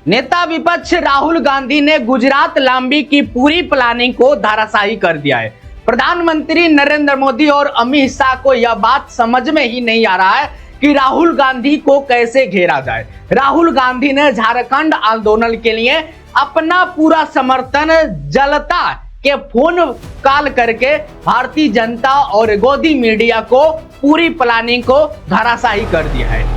नेता विपक्ष राहुल गांधी ने गुजरात लांबी की पूरी प्लानिंग को धराशायी कर दिया है। प्रधानमंत्री नरेंद्र मोदी और अमित शाह को यह बात समझ में ही नहीं आ रहा है कि राहुल गांधी को कैसे घेरा जाए। राहुल गांधी ने झारखंड आंदोलन के लिए अपना पूरा समर्थन जलता के फोन कॉल करके भारतीय जनता और गोदी मीडिया को पूरी प्लानिंग को धराशायी कर दिया है।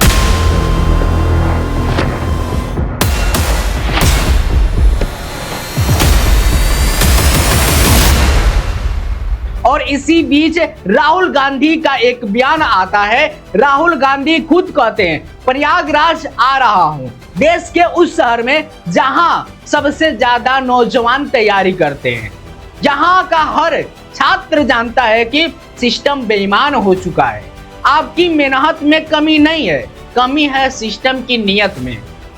और इसी बीच राहुल गांधी का एक बयान आता है। राहुल गांधी खुद कहते हैं, प्रयागराज आ रहा हूं, देश के उस शहर में जहां सबसे ज्यादा नौजवान तैयारी करते हैं, जहां का हर छात्र जानता है कि सिस्टम बेईमान हो चुका है। आपकी मेहनत में कमी नहीं है, कमी है सिस्टम की नीयत में।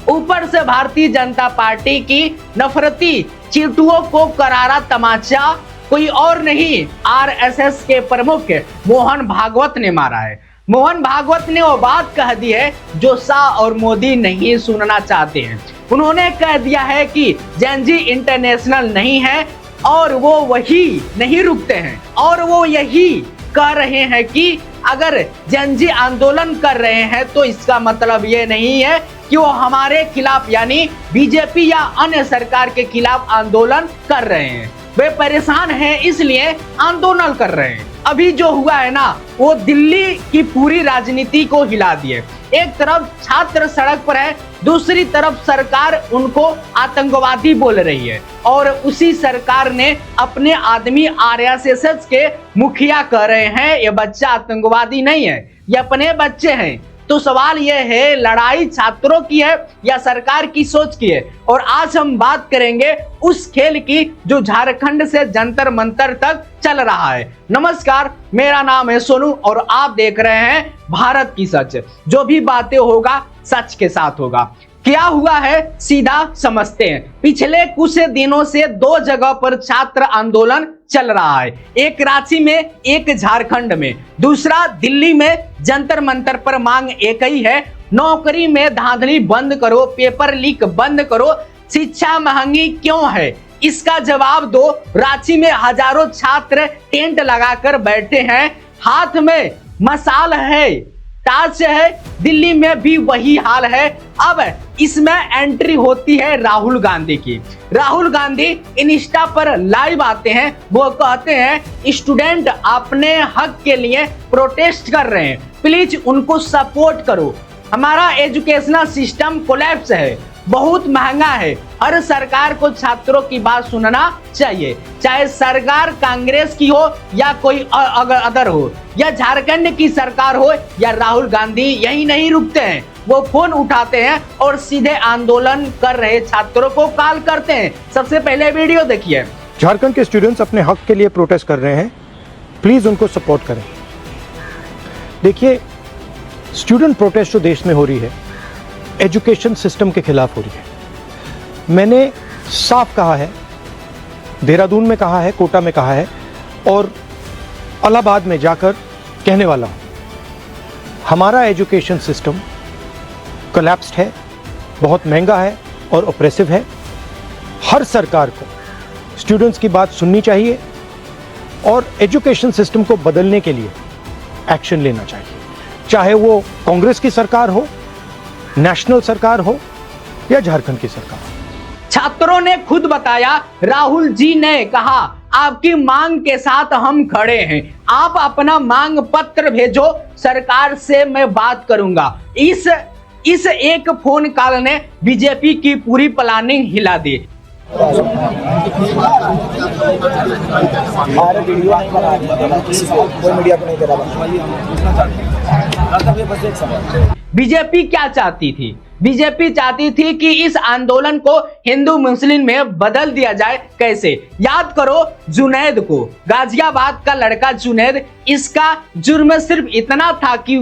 ऊपर से भारतीय जनता पार्टी की नफरती चींटुओं को करारा तमाचा कोई और नहीं, आरएसएस के प्रमुख मोहन भागवत ने मारा है। मोहन भागवत ने वो बात कह दी है जो शाह और मोदी नहीं सुनना चाहते हैं। उन्होंने कह दिया है कि जेनजी इंटरनेशनल नहीं है और वो वही नहीं रुकते हैं, और वो यही कह रहे हैं कि अगर जेनजी आंदोलन कर रहे हैं तो इसका मतलब ये नहीं है कि वो हमारे खिलाफ यानी बीजेपी या अन्य सरकार के खिलाफ आंदोलन कर रहे हैं। वे परेशान हैं इसलिए आंदोलन कर रहे हैं। अभी जो हुआ है ना, वो दिल्ली की पूरी राजनीति को हिला दिए। एक तरफ छात्र सड़क पर है, दूसरी तरफ सरकार उनको आतंकवादी बोल रही है, और उसी सरकार ने अपने आदमी आरएसएस के मुखिया कह रहे हैं ये बच्चा आतंकवादी नहीं है, ये अपने बच्चे हैं। तो सवाल यह है, लड़ाई छात्रों की है या सरकार की सोच की है? और आज हम बात करेंगे उस खेल की जो झारखंड से जंतर मंतर तक चल रहा है। नमस्कार, मेरा नाम है सोनू और आप देख रहे हैं भारत की सच। जो भी बातें होगा सच के साथ होगा। क्या हुआ है सीधा समझते हैं। पिछले कुछ दिनों से दो जगह पर छात्र आंदोलन चल रहा है, एक रांची में, एक झारखंड में। दूसरा दिल्ली में जंतर मंतर पर मांग एक ही है, नौकरी में धांधली बंद करो, पेपर लीक बंद करो, शिक्षा महंगी क्यों है इसका जवाब दो। रांची में हजारों छात्र टेंट लगाकर बैठे हैं, हाथ में मशाल है, टार्च है। दिल्ली में भी वही हाल है। अब इसमें एंट्री होती है राहुल गांधी की। राहुल गांधी इंस्टा पर लाइव आते हैं, वो कहते हैं स्टूडेंट अपने हक के लिए प्रोटेस्ट कर रहे हैं, प्लीज उनको सपोर्ट करो। हमारा एजुकेशनल सिस्टम कोलैप्स है, बहुत महंगा है। हर सरकार को छात्रों की बात सुनना चाहिए, चाहे सरकार कांग्रेस की हो या कोई अदर हो, या झारखंड की सरकार हो या राहुल गांधी यही नहीं रुकते हैं। वो फोन उठाते हैं और सीधे आंदोलन कर रहे छात्रों को कॉल करते हैं। सबसे पहले वीडियो देखिए। झारखंड के स्टूडेंट्स अपने हक के लिए प्रोटेस्ट कर रहे हैं, प्लीज उनको सपोर्ट करें। देखिए, स्टूडेंट प्रोटेस्ट जो देश में हो रही है एजुकेशन सिस्टम के खिलाफ हो रही है। मैंने साफ कहा है, देहरादून में कहा है, कोटा में कहा है और इलाहाबाद में जाकर कहने वाला हूं, हमारा एजुकेशन सिस्टम कोलैप्स्ड है, बहुत महंगा है और ऑप्रेसिव है। हर सरकार को स्टूडेंट्स की बात सुननी चाहिए और एजुकेशन सिस्टम को बदलने के लिए एक्शन लेना चाहिए, चाहे वो कांग्रेस की सरकार हो, नेशनल सरकार हो या झारखंड की सरकार हो। छात्रों ने खुद बताया, राहुल जी ने कहा आपकी मांग के साथ हम खड़े हैं, आप अपना मांग पत्र भेजो, सरकार से मैं बात करूंगा। इस एक फोन कॉल ने बीजेपी की पूरी प्लानिंग हिला दी। बीजेपी क्या चाहती थी? बीजेपी चाहती थी कि इस आंदोलन को हिंदू मुस्लिम में बदल दिया जाए। कैसे? याद करो जुनैद को, गाजियाबाद का लड़का जुनैद, इसका जुर्म सिर्फ इतना था कि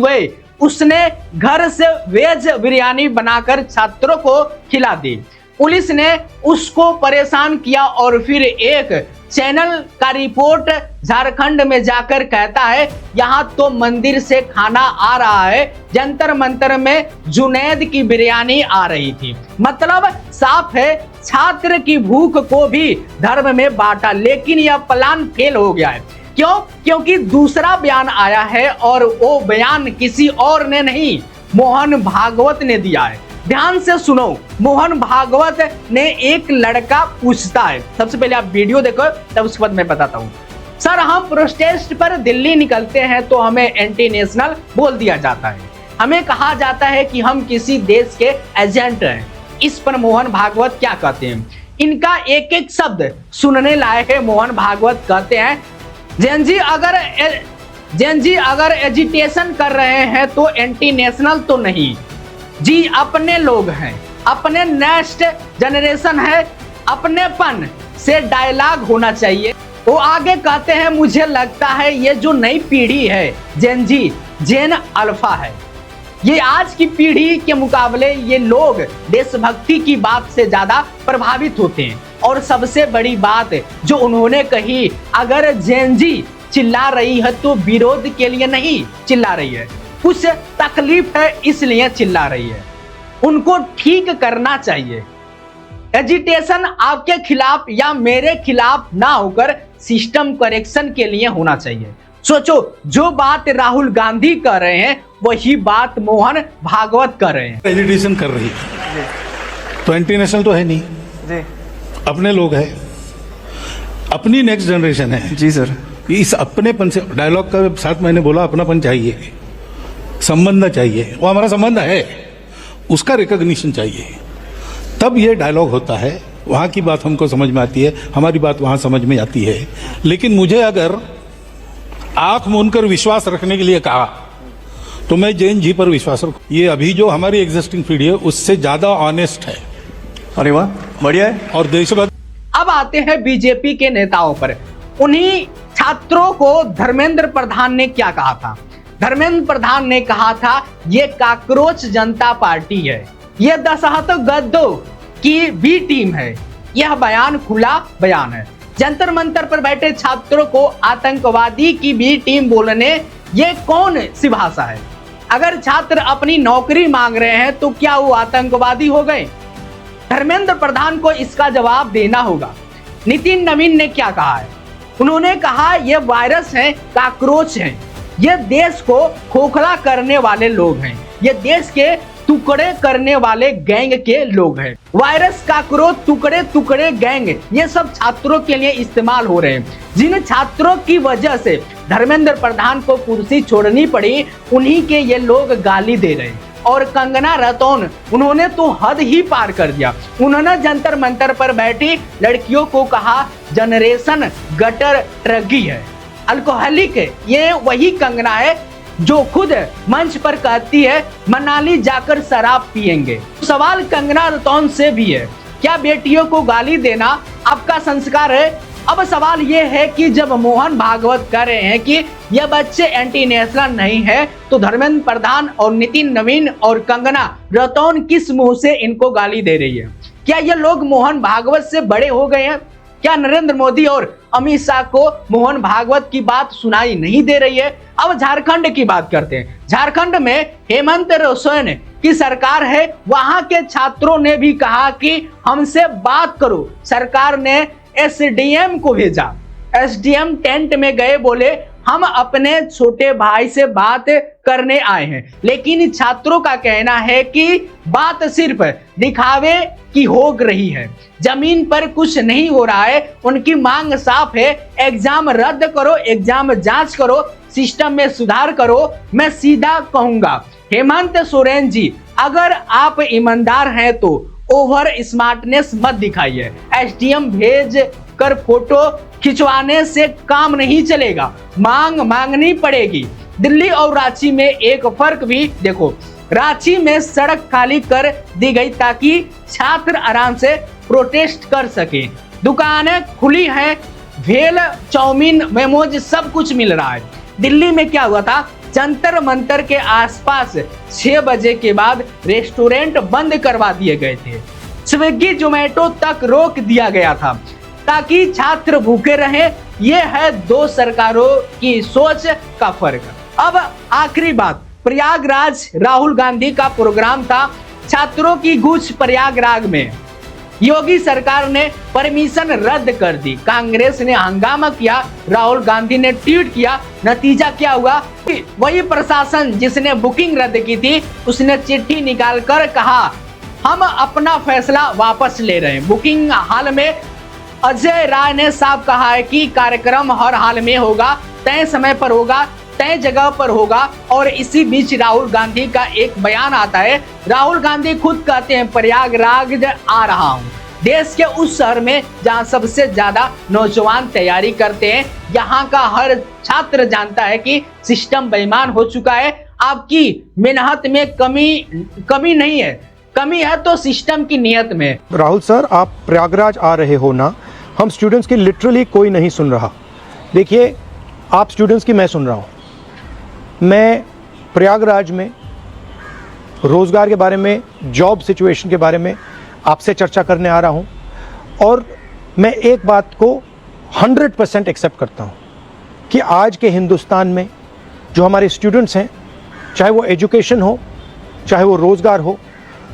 उसने घर से वेज बिरयानी बनाकर छात्रों को खिला दी। पुलिस ने उसको परेशान किया और फिर एक चैनल का रिपोर्ट झारखंड में जाकर कहता है यहाँ तो मंदिर से खाना आ रहा है, जंतर मंतर में जुनैद की बिरयानी आ रही थी। मतलब साफ है, छात्र की भूख को भी धर्म में बांटा, लेकिन यह प्लान फेल हो गया है। क्यों? क्योंकि दूसरा बयान आया है और वो बयान किसी और ने नहीं, मोहन भागवत ने दिया है। ध्यान से सुनो, मोहन भागवत ने एक लड़का पूछता है, सबसे पहले आप वीडियो देखो तब उसके बाद मैं बताता हूँ। सर हम प्रोटेस्ट पर दिल्ली निकलते हैं तो हमें एंटी नेशनल बोल दिया जाता है, हमें कहा जाता है कि हम किसी देश के एजेंट हैं। इस पर मोहन भागवत क्या कहते हैं, इनका एक एक शब्द सुनने लायक है। मोहन भागवत कहते हैं जैन जी अगर एजिटेशन कर रहे हैं तो एंटी नेशनल तो नहीं जी, अपने लोग हैं, अपने नेक्स्ट जनरेशन है, अपनेपन से डायलॉग होना चाहिए। वो आगे कहते हैं मुझे लगता है ये जो नई पीढ़ी है जेन अल्फा है, ये आज की पीढ़ी के मुकाबले ये लोग देशभक्ति की बात से ज्यादा प्रभावित होते हैं। और सबसे बड़ी बात जो उन्होंने कही, अगर जेनजी चिल्ला रही है तो विरोध के लिए नहीं चिल्ला रही है, कुछ तकलीफ है इसलिए चिल्ला रही है, उनको ठीक करना चाहिए। एजिटेशन आपके खिलाफ या मेरे खिलाफ ना होकर सिस्टम करेक्शन के लिए होना चाहिए। सोचो, जो बात राहुल गांधी कर रहे हैं वही बात मोहन भागवत कर रहे हैं। एजिटेशन कर रही है तो एंटी नेशनल तो है नहीं जी, अपने लोग हैं, अपनी नेक्स्ट जनरेशन है जी सर। इस अपनेपन से डायलॉग का साथ मैंने बोला अपनापन चाहिए, संबंध चाहिए, वो हमारा संबंध है, उसका रिकॉग्निशन चाहिए, तब ये डायलॉग होता है। वहाँ की बात हमको समझ में आती है, हमारी बात वहाँ समझ में आती है। लेकिन मुझे अगर आंख मूंदकर विश्वास रखने के लिए कहा तो मैं जैन जी पर विश्वास रखूं। ये अभी जो हमारी एग्जिस्टिंग पीढ़ी है उससे ज्यादा ऑनेस्ट है। अरे वाह, बढ़िया है। और देशभक्त। अब आते हैं बीजेपी के नेताओं पर। उन्हीं छात्रों को धर्मेंद्र प्रधान ने क्या कहा था? धर्मेंद्र प्रधान ने कहा था ये काकरोच जनता पार्टी है, ये दशहत गद्दों की बी टीम है। यह बयान खुला बयान है। जंतर मंतर पर बैठे छात्रों को आतंकवादी की बी टीम बोलने ये कौन सी भाषा है? अगर छात्र अपनी नौकरी मांग रहे हैं तो क्या वो आतंकवादी हो गए? धर्मेंद्र प्रधान को इसका जवाब देना होगा। नितिन नवीन ने क्या कहा है? उन्होंने कहा ये वायरस है, काकरोच हैं, ये देश को खोखला करने वाले लोग हैं, ये देश के टुकड़े करने वाले गैंग के लोग हैं। वायरस, काकरोच, टुकड़े टुकड़े गैंग, ये सब छात्रों के लिए इस्तेमाल हो रहे हैं। जिन छात्रों की वजह से धर्मेंद्र प्रधान को कुर्सी छोड़नी पड़ी, उन्हीं के ये लोग गाली दे रहे हैं। और कंगना रतौन, उन्होंने तो हद ही पार कर दिया। उन्होंने जंतर मंतर पर बैठी लड़कियों को कहा जनरेशन गटर ट्रगी है, अल्कोहलिक है। ये वही कंगना है जो खुद मंच पर कहती है मनाली जाकर शराब पिएंगे। सवाल कंगना रतौन से भी है, क्या बेटियों को गाली देना आपका संस्कार है? अब सवाल ये है कि जब मोहन भागवत कह रहे हैं कि ये बच्चे एंटी नेशनल नहीं है, तो धर्मेंद्र प्रधान और नितिन नवीन और कंगना रतौन किस मुंह से इनको गाली दे रही है? क्या ये लोग मोहन भागवत से बड़े हो गए हैं? क्या नरेंद्र मोदी और अमित शाह को मोहन भागवत की बात सुनाई नहीं दे रही है? अब झारखंड की बात करते हैं। झारखंड में हेमंत सोरेन की सरकार है, वहां के छात्रों ने भी कहा कि हमसे बात करो। सरकार ने एसडीएम को भेजा, एसडीएम टेंट में गए, बोले हम अपने छोटे भाई से बात करने आए हैं। लेकिन छात्रों का कहना है कि बात सिर्फ दिखावे की हो रही है, जमीन पर कुछ नहीं हो रहा है। उनकी मांग साफ है, एग्जाम रद्द करो, एग्जाम जांच करो, सिस्टम में सुधार करो। मैं सीधा कहूंगा हेमंत सोरेन जी, अगर आप ईमानदार हैं तो ओवर स्मार्टनेस मत दिखाइए। एसडीएम भेज कर फोटो खिंचवाने से काम नहीं चलेगा, मांग मांगनी पड़ेगी। दिल्ली और रांची में एक फर्क भी देखो, रांची में सड़क खाली कर दी गई ताकि छात्र आराम से प्रोटेस्ट कर सके। दुकानें खुली हैं, भेल, चाउमीन, मेमोज सब कुछ मिल रहा है। दिल्ली में क्या हुआ था? जंतर मंतर के आसपास 6 बजे के बाद रेस्टोरेंट बंद करवा दिए गए थे। स्विगी जोमेटो तक रोक दिया गया था ताकि छात्र भूखे रहें। ये है दो सरकारों की सोच का फर्क। अब आखिरी बात, प्रयागराज राहुल गांधी का प्रोग्राम था, छात्रों की गूंज प्रयागराज में। योगी सरकार ने परमिशन रद्द कर दी, कांग्रेस ने हंगामा किया, राहुल गांधी ने ट्वीट किया। नतीजा क्या हुआ? वही प्रशासन जिसने बुकिंग रद्द की थी उसने चिट्ठी निकालकर कहा हम अपना फैसला वापस ले रहे हैं। बुकिंग हाल में अजय राय ने साफ कहा है कि कार्यक्रम हर हाल में होगा, तय समय पर होगा, तय जगह पर होगा। और इसी बीच राहुल गांधी का एक बयान आता है। राहुल गांधी खुद कहते हैं प्रयागराज आ रहा हूं, देश के उस शहर में जहां सबसे ज्यादा नौजवान तैयारी करते हैं। यहां का हर छात्र जानता है कि सिस्टम बेईमान हो चुका है। आपकी मेहनत में कमी नहीं है, कमी है तो सिस्टम की नियत में। राहुल सर, आप प्रयागराज आ रहे हो ना, हम स्टूडेंट्स की लिटरली कोई नहीं सुन रहा। देखिए, आप स्टूडेंट्स की मैं सुन रहा हूँ। मैं प्रयागराज में रोज़गार के बारे में, जॉब सिचुएशन के बारे में आपसे चर्चा करने आ रहा हूँ। और मैं एक बात को 100% एक्सेप्ट करता हूँ कि आज के हिंदुस्तान में जो हमारे स्टूडेंट्स हैं, चाहे वो एजुकेशन हो, चाहे वो रोज़गार हो,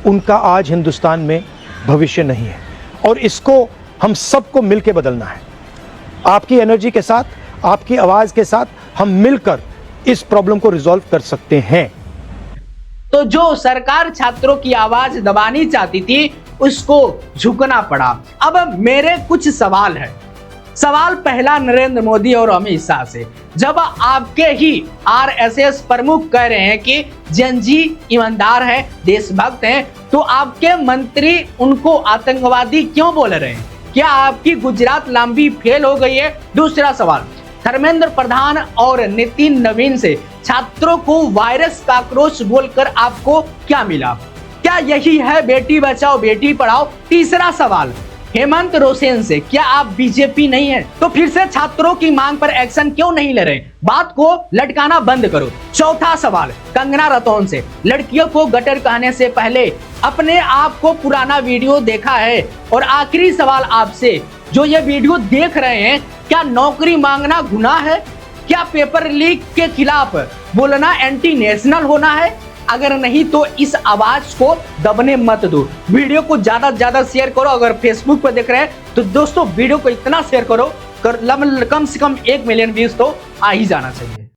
उनका आज हिंदुस्तान में भविष्य नहीं है। और इसको हम सबको मिलकर बदलना है। आपकी एनर्जी के साथ, आपकी आवाज़ के साथ हम मिलकर इस प्रॉब्लम को रिजॉल्व कर सकते हैं। तो जो सरकार छात्रों की आवाज दबानी चाहती थी उसको झुकना पड़ा। अब मेरे कुछ सवाल है। सवाल पहला नरेंद्र मोदी और अमित शाह से। जब आपके ही आरएसएस प्रमुख कह रहे हैं कि जनजी ईमानदार है, देशभक्त हैं, तो आपके मंत्री उनको आतंकवादी क्यों बोल रहे हैं? क्या आपकी गुजरात लांबी फेल हो गई है? दूसरा सवाल, धर्मेंद्र प्रधान और नितिन नवीन से छात्रों को वायरस कॉकरोच बोलकर आपको क्या मिला? क्या यही है बेटी बचाओ बेटी पढ़ाओ? तीसरा सवाल, हेमंत रोसेन से, क्या आप बीजेपी नहीं है तो फिर से छात्रों की मांग पर एक्शन क्यों नहीं ले रहे? बात को लटकाना बंद करो। चौथा सवाल, कंगना रतौन से, लड़कियों को गटर कहने से पहले अपने आप को पुराना वीडियो देखा है? और आखिरी सवाल आपसे, जो ये वीडियो देख रहे हैं, क्या नौकरी मांगना गुनाह है? क्या पेपर लीक के खिलाफ बोलना एंटी नेशनल होना है? अगर नहीं तो इस आवाज को दबने मत दो। वीडियो को ज्यादा से ज्यादा शेयर करो। अगर फेसबुक पर देख रहे हैं तो दोस्तों वीडियो को इतना शेयर करो, कम से कम 1 मिलियन व्यूज तो आ ही जाना चाहिए।